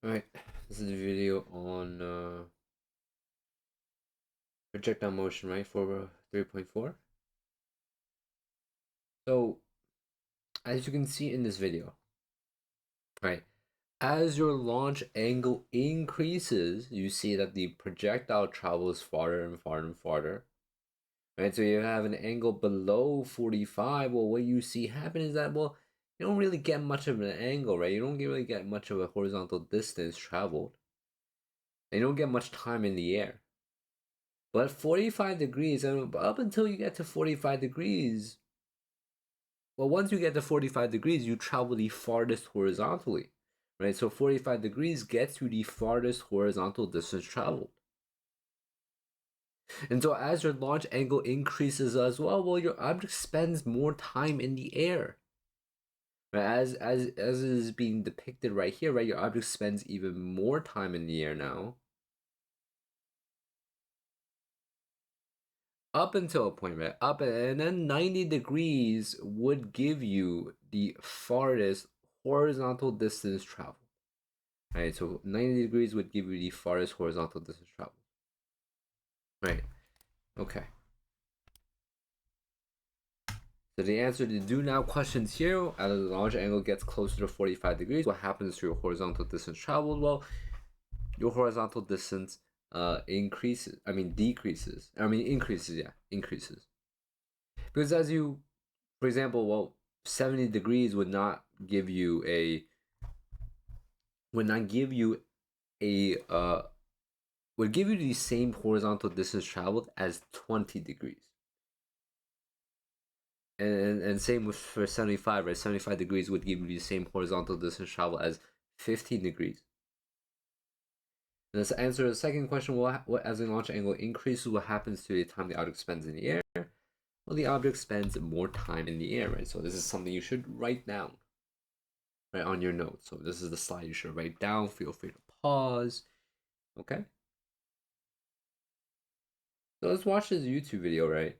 Alright, this is a video on projectile motion, right, for 3.4. So, as you can see in this video, right, as your launch angle increases, you see that the projectile travels farther and farther and farther, right? So you have an angle below 45. Well, what you see happen is that, well, you don't really get much of an angle, right? You don't really get much of a horizontal distance traveled. And you don't get much time in the air. But 45 degrees, and up until you get to 45 degrees, well, once you get to 45 degrees, you travel the farthest horizontally, right? So 45 degrees gets you the farthest horizontal distance traveled. And so as your launch angle increases as well, your object spends more time in the air. Right? As is being depicted right here, right? Your object spends even more time in the air now. Up until a point, right? Up and then 90 degrees would give you the farthest horizontal distance traveled. Right, so 90 degrees would give you the farthest horizontal distance traveled. Right, okay. So the answer to the do now questions here, as the launch angle gets closer to 45 degrees, what happens to your horizontal distance traveled? Well, your horizontal distance increases, decreases. Increases, yeah, increases. Because as you, for example, well, 70 degrees would not give you a, would not give you a, would give you the same horizontal distance traveled as 20 degrees. And same with for 75, right? 75 degrees would give you the same horizontal distance travel as 15 degrees. And let's answer the second question, what as the launch angle increases, what happens to the time the object spends in the air? Well, the object spends more time in the air, right? So this is something you should write down, right, on your notes. So this is the slide you should write down. Feel free to pause, okay? So let's watch this YouTube video, right?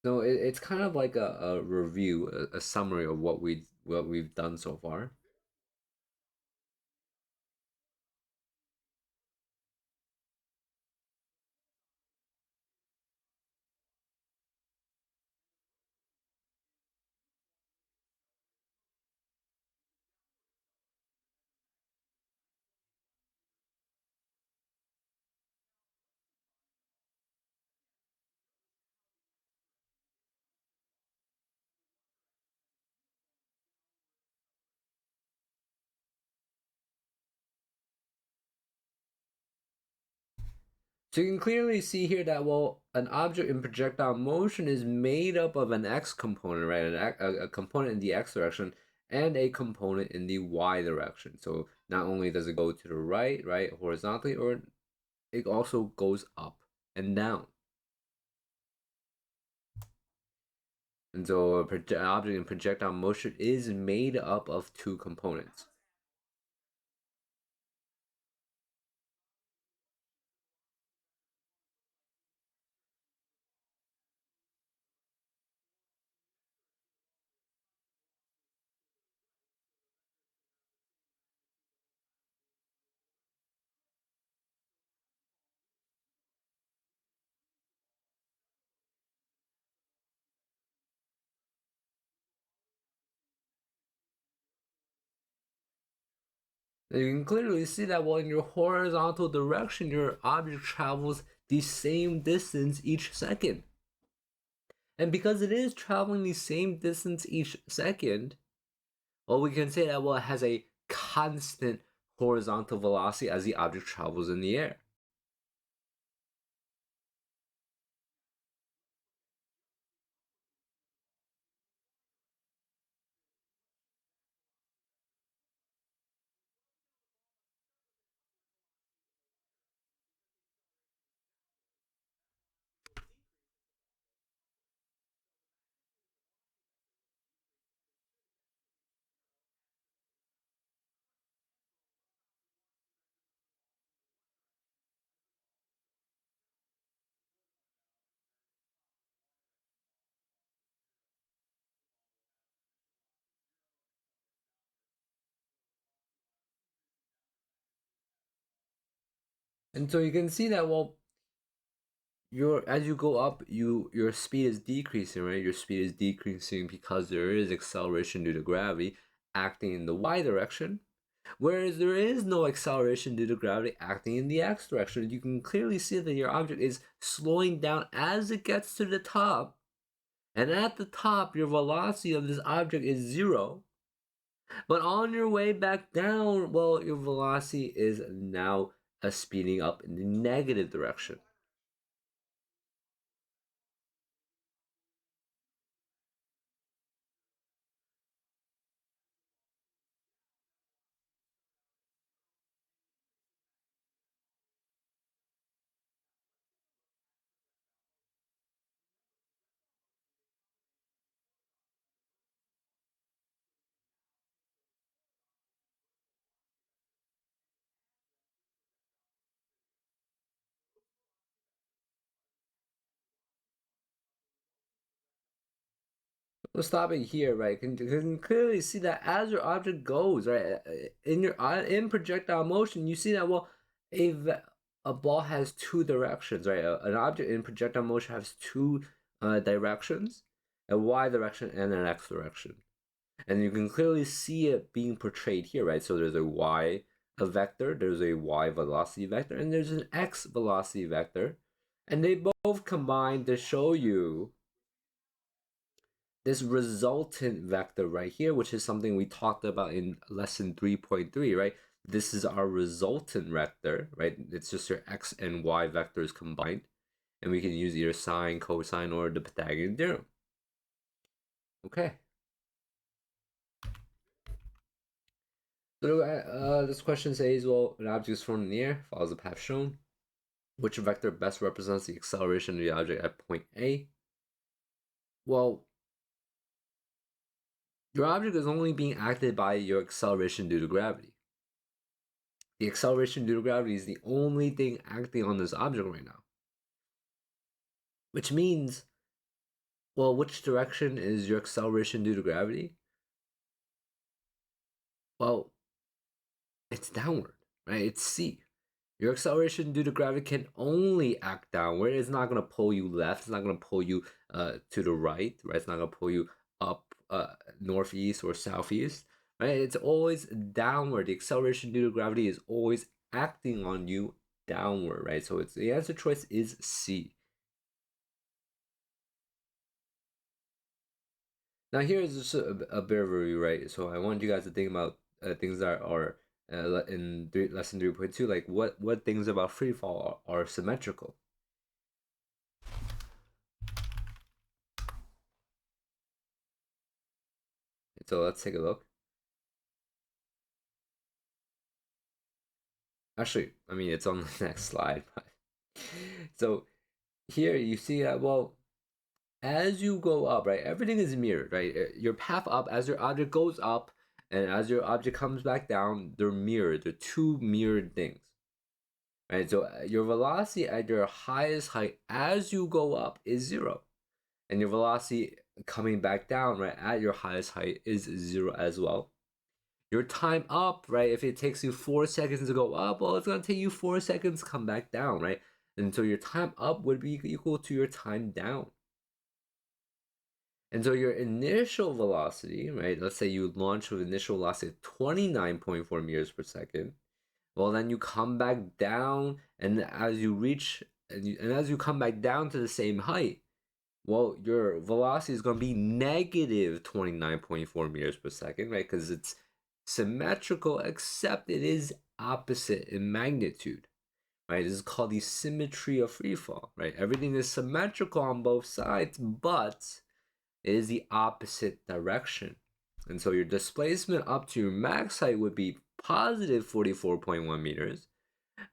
So it's kind of like a review, a summary of what we've done so far. So you can clearly see here that, well, an object in projectile motion is made up of an x component, right? A component in the x direction and a component in the y direction. So not only does it go to the right, right, horizontally, or it also goes up and down. And so an object in projectile motion is made up of two components. And you can clearly see that, well, in your horizontal direction, your object travels the same distance each second. And because it is traveling the same distance each second, well, we can say that, well, it has a constant horizontal velocity as the object travels in the air. And so you can see that, well, as you go up, your speed is decreasing, right? Your speed is decreasing because there is acceleration due to gravity acting in the y direction, whereas there is no acceleration due to gravity acting in the x direction. You can clearly see that your object is slowing down as it gets to the top, and at the top, your velocity of this object is 0. But on your way back down, well, your velocity is now speeding up in the negative direction. We'll stop it here, right? You can clearly see that as your object goes, right, in projectile motion, you see that, well, a ball has two directions, right? An object in projectile motion has two directions, a y direction and an x direction, and you can clearly see it being portrayed here, right? So there's a vector, there's a y velocity vector, and there's an x velocity vector, and they both combine to show you this resultant vector right here, which is something we talked about in lesson 3.3, right? This is our resultant vector, right? It's just your x and y vectors combined. And we can use either sine, cosine, or the Pythagorean theorem. Okay. So this question says, well, an object is thrown in the air, follows the path shown. Which vector best represents the acceleration of the object at point A? Well, your object is only being acted by your acceleration due to gravity. The acceleration due to gravity is the only thing acting on this object right now. Which means, well, which direction is your acceleration due to gravity? Well, it's downward, right? It's C. Your acceleration due to gravity can only act downward. It's not going to pull you left. It's not going to pull you to the right, right? It's not going to pull you up northeast or southeast, right? It's always downward. The acceleration due to gravity is always acting on you downward, right? So it's the answer choice is C. Now here is just a bit of a review, right? So I want you guys to think about things that are in lesson 3.2, like what things about free fall are symmetrical. So let's take a look. Actually, I mean, it's on the next slide. But so here you see that, well, as you go up, right, everything is mirrored, right? Your path up, as your object goes up, and as your object comes back down, they're mirrored. They're two mirrored things, right? So your velocity at your highest height as you go up is 0. And your velocity coming back down, right, at your highest height is 0 as well. Your time up, right, if it takes you 4 seconds to go up, well, it's going to take you 4 seconds to come back down, right? And so your time up would be equal to your time down. And so your initial velocity, right, let's say you launch with initial velocity of 29.4 meters per second. Well, then you come back down, and as you reach, and as you come back down to the same height, well, your velocity is going to be negative 29.4 meters per second, right? Because it's symmetrical, except it is opposite in magnitude, right? This is called the symmetry of free fall, right? Everything is symmetrical on both sides, but it is the opposite direction. And so your displacement up to your max height would be positive 44.1 meters,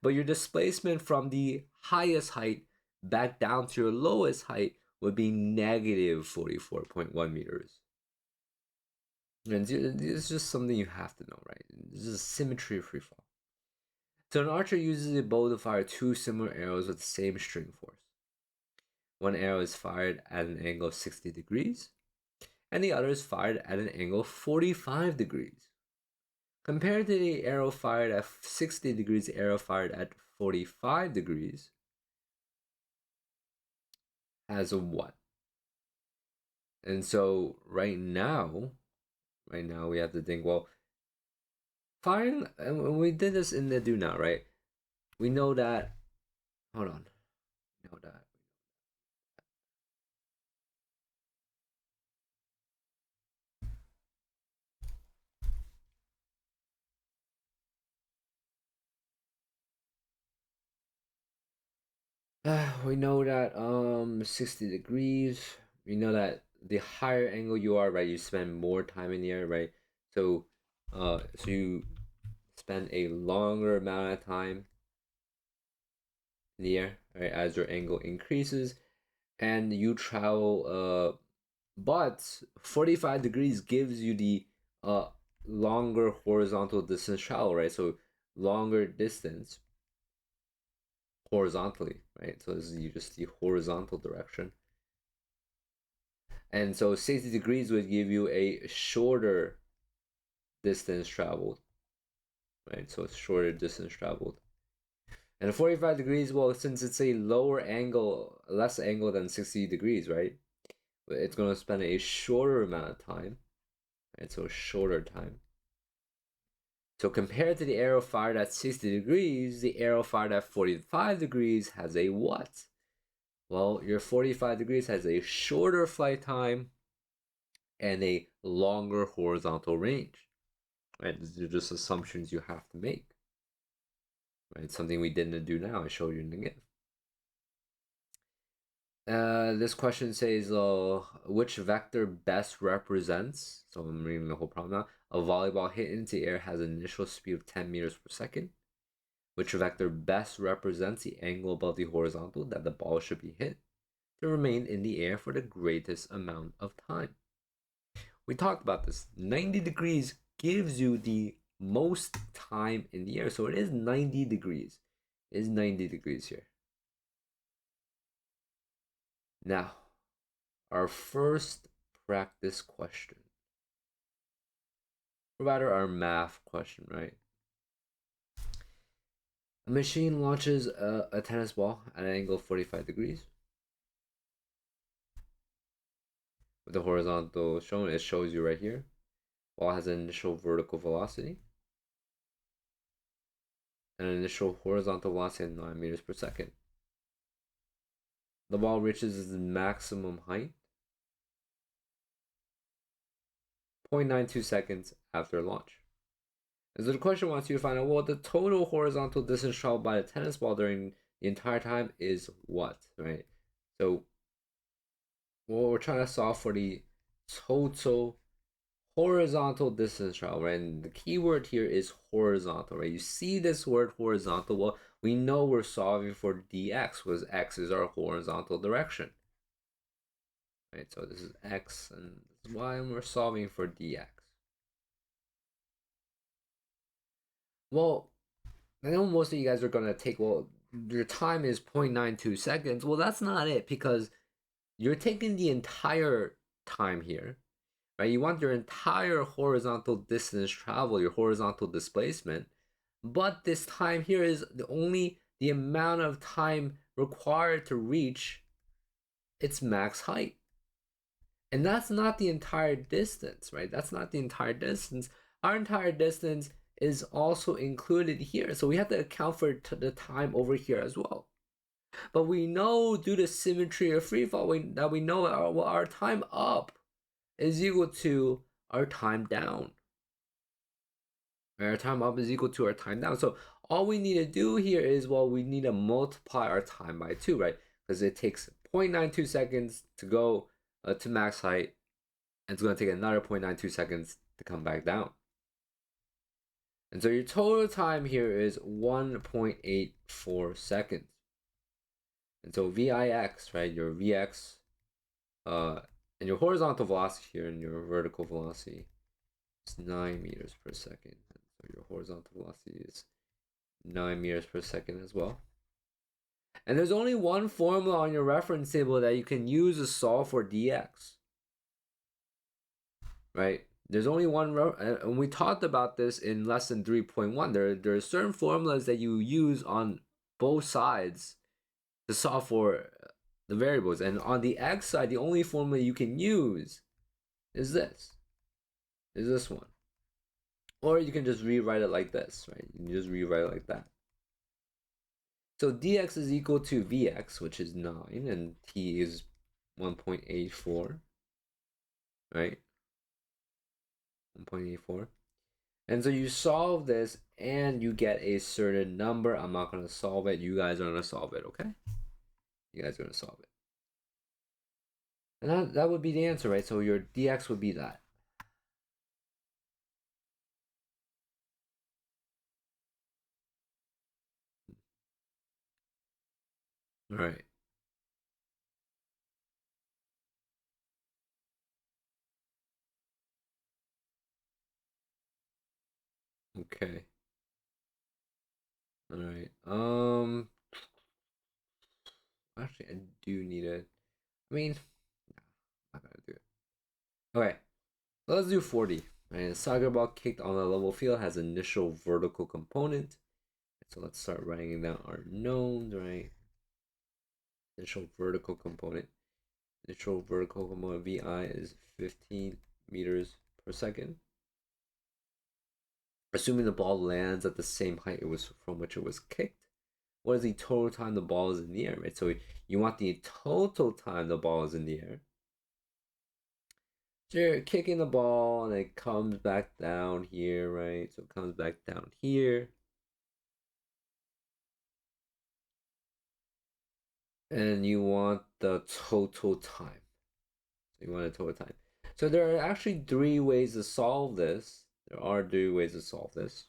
but your displacement from the highest height back down to your lowest height would be negative 44.1 meters. And it's just something you have to know, right? This is symmetry of free fall. So an archer uses a bow to fire two similar arrows with the same string force. One arrow is fired at an angle of 60 degrees, and the other is fired at an angle of 45 degrees. compared to the arrow fired at 60 degrees, the arrow fired at 45 degrees has a what? And so right now we have to think, well, firing, and we did this in the do now, right? We know that, hold on, we know that. We know that 60 degrees. We know that the higher angle you are, right, you spend more time in the air, right? So so you spend a longer amount of time in the air, right, as your angle increases, and you travel but 45 degrees gives you the longer horizontal distance travel, right? So longer distance horizontally, right? So this is just the horizontal direction. And so 60 degrees would give you a shorter distance traveled, right? So it's shorter distance traveled. And 45 degrees, well, since it's a lower angle, less angle than 60 degrees, right? It's going to spend a shorter amount of time, right? So shorter time. So compared to the arrow fired at 60 degrees, the arrow fired at 45 degrees has a what? Well, your 45 degrees has a shorter flight time and a longer horizontal range. Right? These are just assumptions you have to make. Right? Something we didn't do now. I showed you in the GIF. This question says, which vector best represents, so I'm reading the whole problem now, a volleyball hit into the air has an initial speed of 10 meters per second. Which vector best represents the angle above the horizontal that the ball should be hit to remain in the air for the greatest amount of time? We talked about this. 90 degrees gives you the most time in the air. So it is 90 degrees. It is 90 degrees here. Now, our first practice question. Or rather, our math question, right? A machine launches a tennis ball at an angle of 45 degrees. With the horizontal shown, it shows you right here. Ball has an initial vertical velocity and an initial horizontal velocity of 9 meters per second. The ball reaches its maximum height 0.92 seconds after launch. And so the question wants you to find out, well, the total horizontal distance traveled by the tennis ball during the entire time is what, right? So well, we're trying to solve for the total horizontal distance travel, right? And the key word here is horizontal, right? You see this word horizontal, well, we know we're solving for dx because x is our horizontal direction, right? So this is x and this is y, and we're solving for dx. Well, I know most of you guys are going to take, well, your time is 0.92 seconds. Well, that's not it because you're taking the entire time here, right? You want your entire horizontal distance travel, your horizontal displacement, but this time here is only the amount of time required to reach its max height. And that's not the entire distance, right? That's not the entire distance. Our entire distance is also included here. So we have to account for the time over here as well. But we know due to symmetry or free fall that we know our time up is equal to our time down. Our time up is equal to our time down. So all we need to do here is, well, we need to multiply our time by 2, right? Because it takes 0.92 seconds to go to max height, and it's going to take another 0.92 seconds to come back down. And so your total time here is 1.84 seconds. And so VIX, right, your VX, and your horizontal velocity here and your vertical velocity is 9 meters per second. So your horizontal velocity is 9 meters per second as well. And there's only one formula on your reference table that you can use to solve for dx, right? There's only one, and we talked about this in lesson 3.1. There are certain formulas that you use on both sides to solve for the variables. And on the x side, the only formula you can use is this one. Or you can just rewrite it like this, right? You can just rewrite it like that. So dx is equal to vx, which is 9, and t is 1.84, right? 1.84. And so you solve this and you get a certain number. I'm not going to solve it. You guys are going to solve it, okay? You guys are going to solve it. And that would be the answer, right? So your dx would be that. All right. Okay. All right. Actually, I do need it. I mean, no, I'm not gonna do it. Okay. Let's do 40. Right. A soccer ball kicked on a level field has initial vertical component. So let's start writing down our knowns, right? Initial vertical component. Initial vertical component VI is 15 meters per second. Assuming the ball lands at the same height it was from which it was kicked, what is the total time the ball is in the air, right? So you want the total time the ball is in the air. So you're kicking the ball and it comes back down here, right? So it comes back down here. And you want the total time. So you want a total time. So there are actually 3 ways to solve this. There are 3 ways to solve this.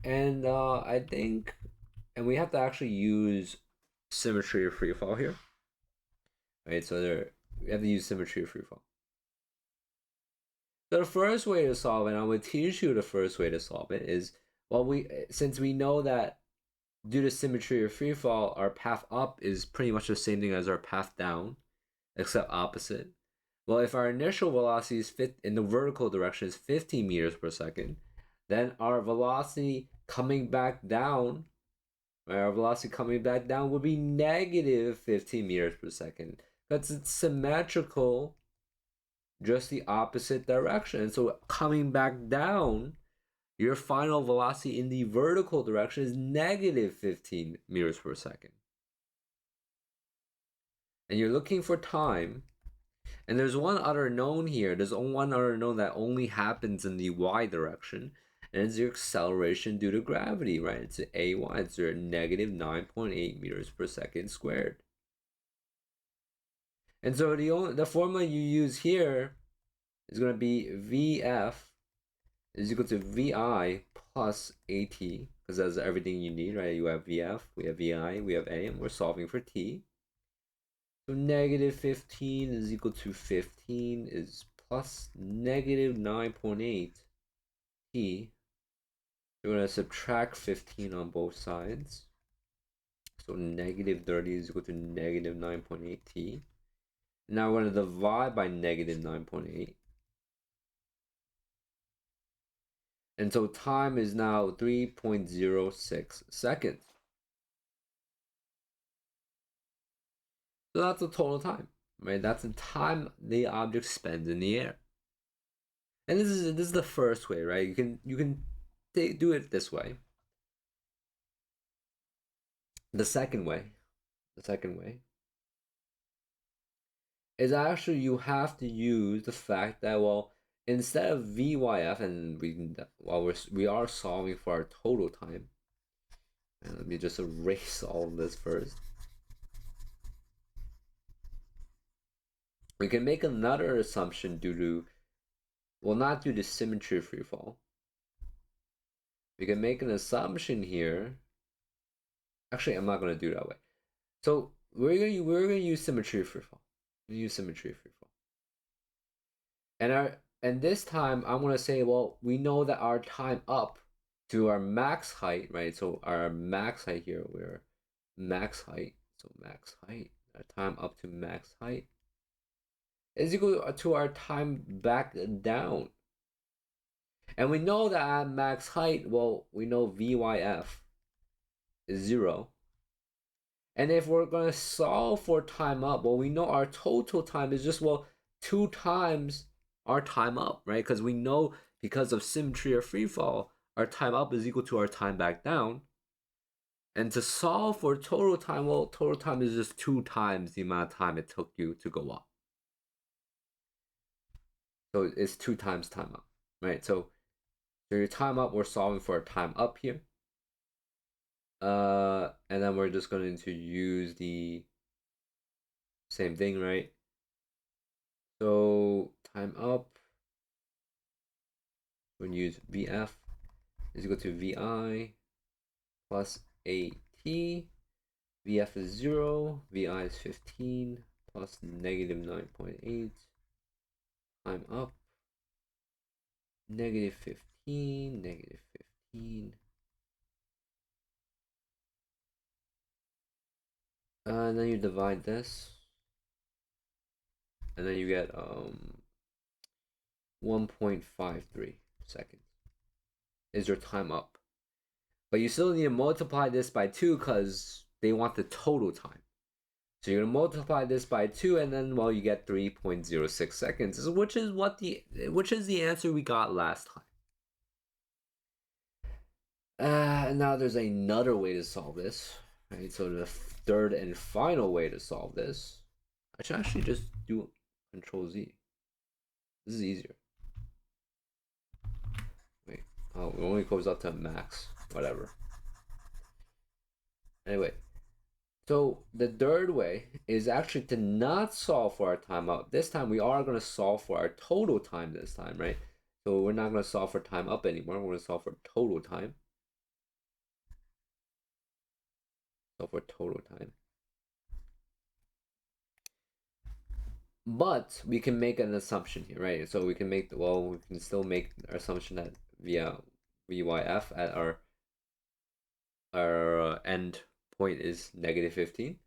And I think, and we have to actually use symmetry or free fall here. Right, so we have to use symmetry or free fall. So the first way to solve it, and I'm going to teach you the first way to solve it, is, well, since we know that due to symmetry or free fall, our path up is pretty much the same thing as our path down, except opposite. Well, if our initial velocity is in the vertical direction is 15 meters per second, then our velocity coming back down, our velocity coming back down would be negative 15 meters per second. Because it's symmetrical, just the opposite direction. So coming back down, your final velocity in the vertical direction is negative 15 meters per second. And you're looking for time. And there's one other known here. There's one other known that only happens in the y direction. And it's your acceleration due to gravity, right? It's AY. It's your negative 9.8 meters per second squared. And so the formula you use here is going to be VF is equal to VI plus AT, because that's everything you need, right? You have VF, we have VI, we have A, and we're solving for T. So negative 15 is equal to 15 is plus negative 9.8 T. We're going to subtract 15 on both sides. So negative 30 is equal to negative 9.8 T. Now we're going to divide by negative 9.8. And so time is now 3.06 seconds. So that's the total time, right? That's the time the object spends in the air. And this is the first way, right? You can do it this way. The second way is actually you have to use the fact that, well, instead of VYF, and we are solving for our total time. And let me just erase all of this first. We can make another assumption due to, well, not due to symmetry free fall. We can make an assumption here. Actually, I'm not going to do it that way. So we're gonna use symmetry free fall. Use symmetry free fall. And this time I'm gonna say, well, we know that our time up to our max height, right? So our max height here, we're max height. So max height, our time up to max height is equal to our time back down. And we know that at max height, well, we know VYF is 0. And if we're going to solve for time up, well, we know our total time is just, well, 2 times our time up, right? Because we know because of symmetry or free fall, our time up is equal to our time back down. And to solve for total time, well, total time is just 2 times the amount of time it took you to go up. So it's 2 times time up, right? So your time up, we're solving for a time up here. And then we're just going to use the same thing, right? So time up, we're going to use VF is equal to VI plus AT. VF is 0, VI is 15 plus negative 9.8. Time up, negative 15, negative 15. And then you divide this, and then you get 1.53 seconds is your time up. But you still need to multiply this by 2 because they want the total time. So you're gonna multiply this by 2, and then well, you get 3.06 seconds, which is the answer we got last time. And now there's another way to solve this, right? So the third and final way to solve this, I should actually just do Control Z. This is easier. Wait, oh, it only goes up to max, whatever. Anyway, so the third way is actually to not solve for our time up. This time we are going to solve for our total time this time, right? So we're not going to solve for time up anymore. We're going to solve for total time. Solve for total time. But we can make an assumption here, right? So we can make, we can still make our assumption that via VYF at our end point is negative 15.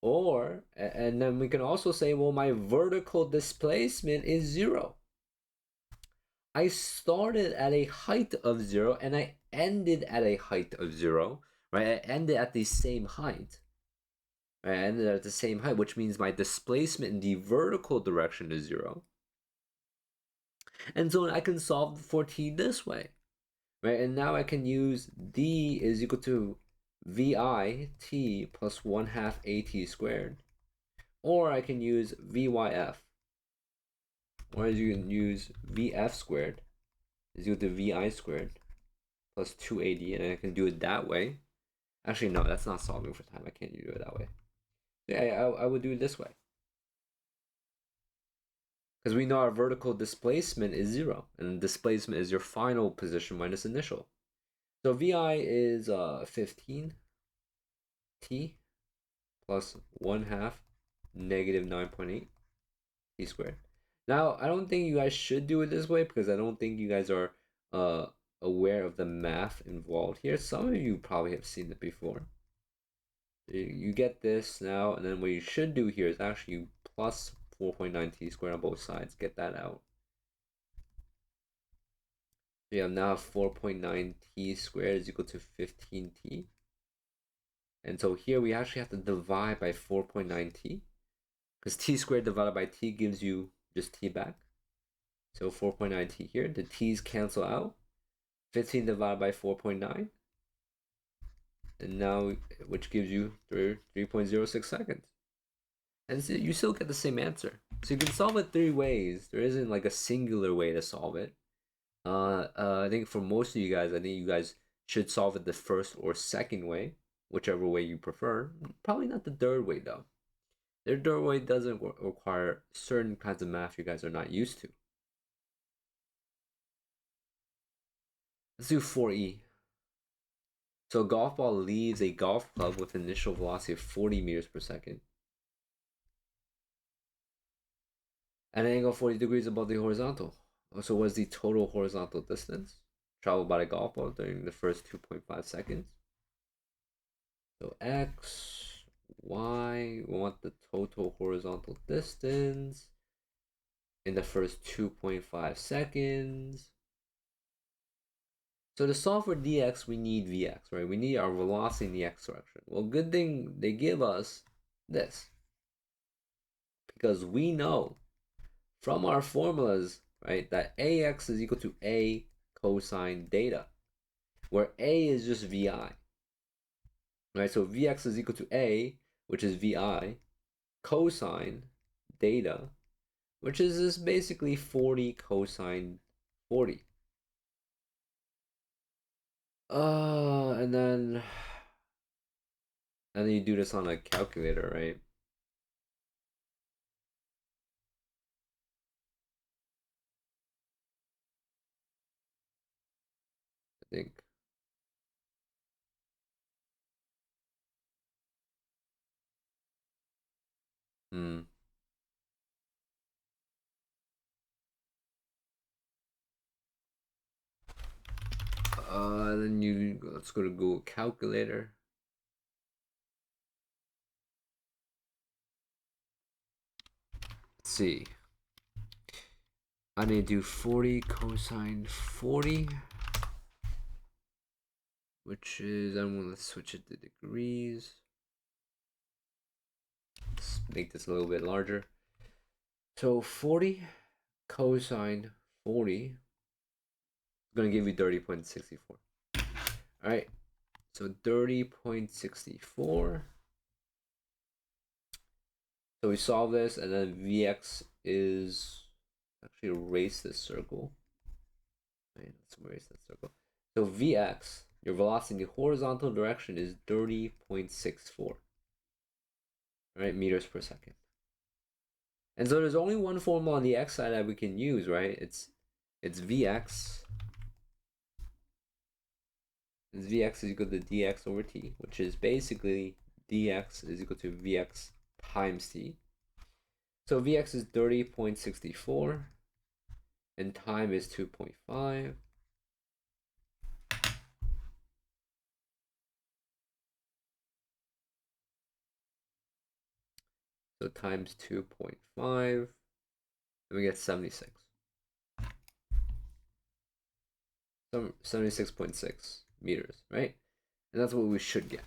Or, and then we can also say, well, my vertical displacement is 0. I started at a height of 0 and I ended at a height of 0, right? I ended at the same height. I ended at the same height, which means my displacement in the vertical direction is 0. And so I can solve for t this way, right? And now I can use d is equal to vi t plus 1/2 at squared. Or I can use vyf. Or you can use vf squared is equal to vi squared plus 2ad, and I can do it that way. Actually, no, that's not solving for time. I can't do it that way. Yeah, I would do it this way. Because we know our vertical displacement is 0, and displacement is your final position minus initial. So vi is 15 t plus 1/2 negative 9.8 t squared. Now, I don't think you guys should do it this way because I don't think you guys are aware of the math involved here. Some of you probably have seen it before. You get this now, and then what you should do here is actually plus 4.9 t squared on both sides. Get that out. So you have now 4.9 t squared is equal to 15t. And so here we actually have to divide by 4.9 t, because t squared divided by t gives you just t back. So 4.9 t here. The t's cancel out. 15 divided by 4.9. And now, which gives you 3.06 seconds. And so you still get the same answer. So you can solve it 3 ways. There isn't like a singular way to solve it. I think for most of you guys, I think you guys should solve it the first or second way, whichever way you prefer. Probably not the third way though. The third way doesn't require certain kinds of math you guys are not used to. Let's do 4E. So a golf ball leaves a golf club with an initial velocity of 40 meters per second. At an angle 40 degrees above the horizontal. So what is the total horizontal distance traveled by the golf ball during the first 2.5 seconds? So x, y, we want the total horizontal distance in the first 2.5 seconds. So to solve for dx, we need vx, right? We need our velocity in the x direction. Well, good thing they give us this, because we know from our formulas, right, that ax is equal to a cosine theta, where a is just vi, right? So vx is equal to a, which is vi, cosine theta, which is just basically 40 cosine 40. And then you do this on a calculator, right? I think. Hmm. Then let's go to Google Calculator. Let's see. I need to do 40 cosine 40, which is, I'm going to switch it to degrees. Let's make this a little bit larger. So 40 cosine 40 is going to give you 30.64. All right. So 30.64. So we solve this, and then Vx is, actually erase this circle. Right, let's erase that circle. So Vx, your velocity in the horizontal direction, is 30.64. Right, meters per second. And so there's only one formula on the x side that we can use, right? It's Vx. It's Vx is equal to dx over t, which is basically dx is equal to Vx times t. So Vx is 30.64 and time is 2.5. So times 2.5, and we get 76. 76.6 meters, right? And that's what we should get.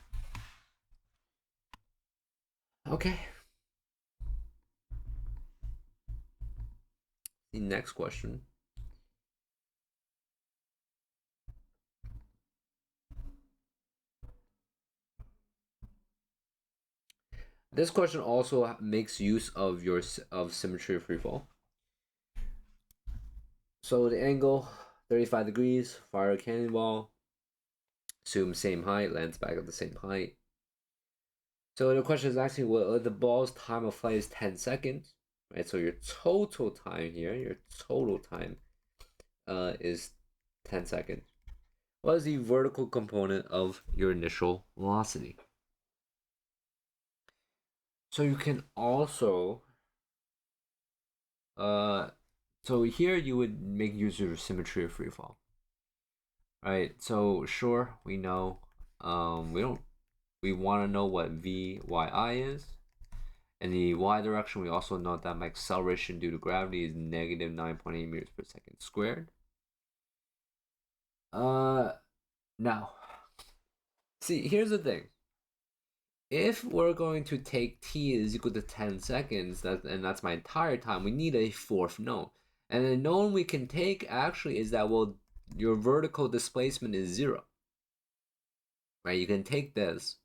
Okay. The next question. This question also makes use of symmetry of freefall. So the angle 35 degrees, fire a cannonball, assume same height, lands back at the same height. So the question is actually, well, the ball's time of flight is 10 seconds, right? So your total time here, is 10 seconds. What is the vertical component of your initial velocity? So you can also, so here you would make use of symmetry of freefall, right? So sure, we know, we want to know what Vyi is. In the y direction, we also know that my acceleration due to gravity is negative 9.8 meters per second squared. Now, see, here's the thing. If we're going to take t is equal to 10 seconds, and that's my entire time, we need a fourth known. And the known we can take actually is that, well, your vertical displacement is 0. Right? You can take this,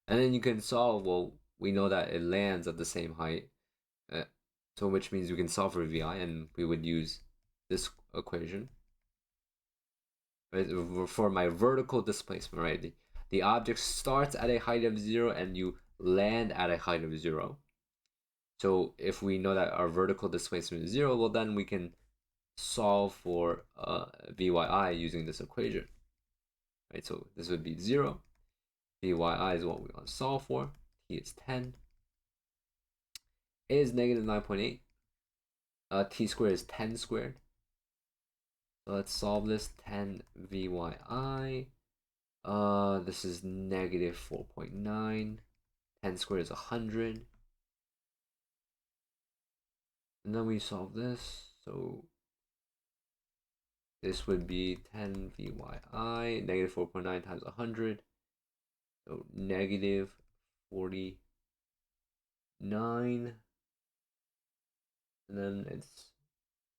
and then you can solve, well, we know that it lands at the same height. So which means we can solve for Vi, and we would use this equation, right, for my vertical displacement, right? The object starts at a height of 0 and you land at a height of 0. So if we know that our vertical displacement is 0, well, then we can solve for Vyi using this equation, right? So this would be 0. Vyi is what we want to solve for. T is 10. A is negative 9.8. T squared is 10 squared. So let's solve this. 10 Vyi. This is negative 4.9. 10 squared is 100. And then we solve this. So This would be 10 VYI, negative 4.9 times 100. So negative 49. And then it's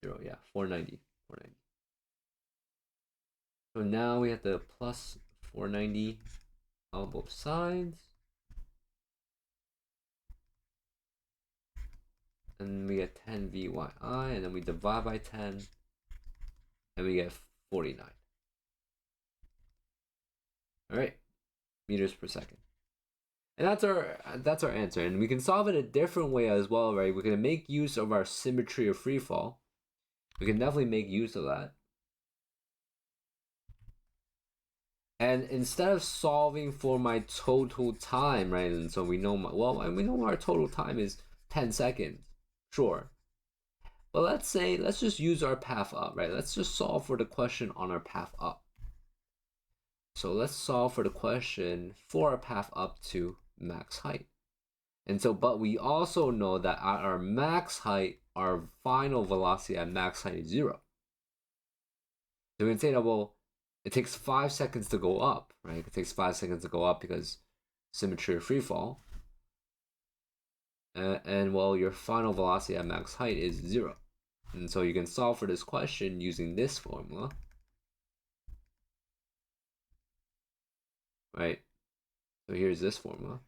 0, yeah, 490. 490. So now we have the plus 490 on both sides. And we get 10 VYI, and then we divide by 10, and we get 49. All right, meters per second. And that's our answer. And we can solve it a different way as well, right? We can make use of our symmetry of free fall. We can definitely make use of that. And instead of solving for my total time, right? And so we know we know our total time is 10 seconds. Sure. But let's just use our path up, right? Let's just solve for the question on our path up. So let's solve for the question for our path up to max height. And so, but we also know that at our max height, our final velocity at max height is 0. So we can say that, well, it takes 5 seconds to go up, right? It takes 5 seconds to go up because symmetry of free fall. And well, your final velocity at max height is 0. And so you can solve for this question using this formula. Right? So here's this formula.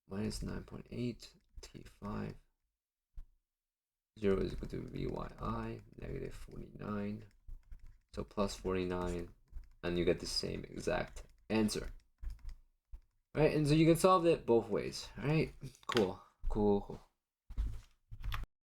Minus 9.8 T5. 0 is equal to VYI, negative 49. So plus 49, and you get the same exact answer. Right, and so you can solve it both ways. All right, cool.